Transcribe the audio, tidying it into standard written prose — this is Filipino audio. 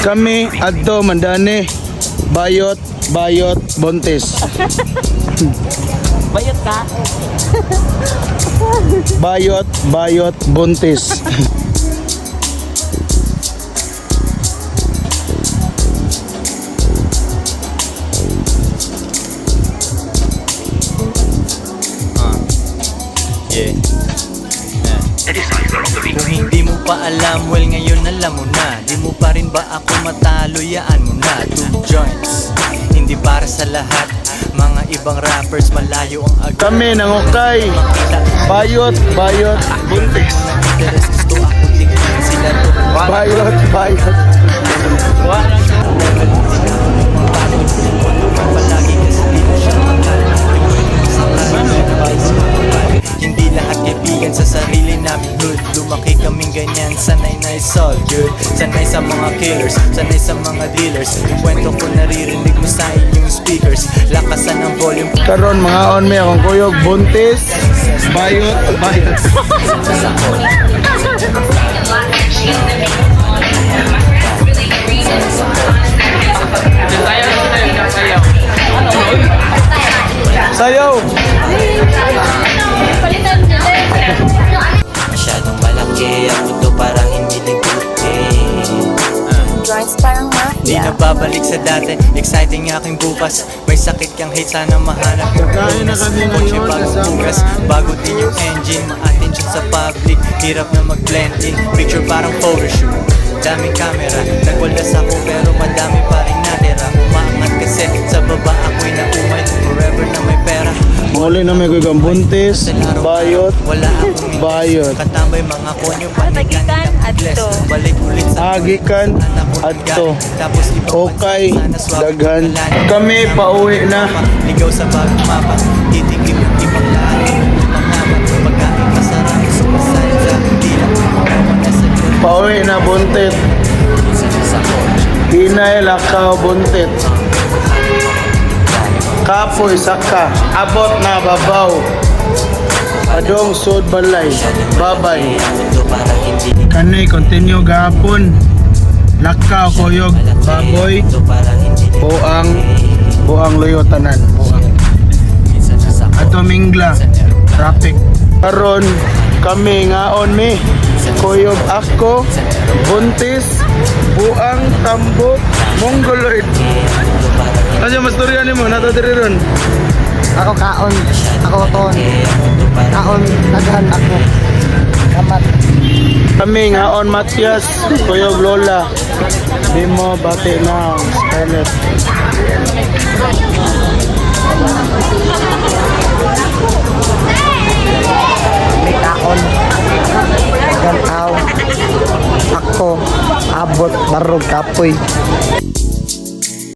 Kami adto mandani bayot buntis. Bayot ka? Bayot buntis. Kung hindi mo pa alam, well ngayon alam mo na. Di mo pa rin ba ako matalo, yaan mo na. 2 joints, hindi para sa lahat. Mga ibang rappers malayo ang agad. Kami nangukay bayot buntis. Interes gusto ako tingnan sila to. Bayot Palagi kasi di mo siya makala. Hindi lahat kaibigan sa sarili namin hood. Lumaki kaming ganyan, sanay na it's all good. Sanay sa mga killers, sanay sa mga dealers. Yung kwento ko naririnig mo sa inyong speakers. Lakasan ang volume. Karon mga on me akong kuyog buntis bayot. Sayaw. Masyadong malaki ang mundo, parang hindi nagbuti. Joints parang Di mafia. na babalik sa dati, exciting aking bukas. May sakit kang hate, sana mahanap yung Kakain na kami Kotse ngayon bagong kasama. bugas, bago din yung engine. Ma-attention sa public, hirap na mag-blend in. Picture parang photoshoot, daming camera. Nagwaldas ako pero madami pa rin natira. Umaangat kasi sa baba ako'y naumay. Forever na may pera. Muli na may kuyog buntis bayot Wala akong bayot. katambay mga konyo, Patagikan adto. balik ulit sa Agikan adto. tapos ibang Okay, bansa, sana swak daghan. ang kalan. Kami pauwi na. Ligaw sa bagong mapa, titigim ng ibang lahat. Pangalan, pagkain masarap, sumasay sa dila. Wala sa likod, Pauwi na buntit. isa sa kotse. Hinay lakaw buntit. Kapoy saka abot na babaw. Adong sud balay. Babay. Ito parang hindi Kani continue gahapon. Lakaw kuyog baboy. Ito parang hindi Buang luyo tanan. Buang. Minsan sa Ato mingla traffic. Karon kami ngaon mi. Kuyog ako buntis buang tambo mongoloid. Kasi mas turya nimo nato diri ron. Ako kaon, ako ton, kaon naghan ako. Kamat. Kami ngaon Matias, Kuyog Lola. Di mo bati na Scarlett. May kaon. Naghan ako. Ako abot barog kapoy.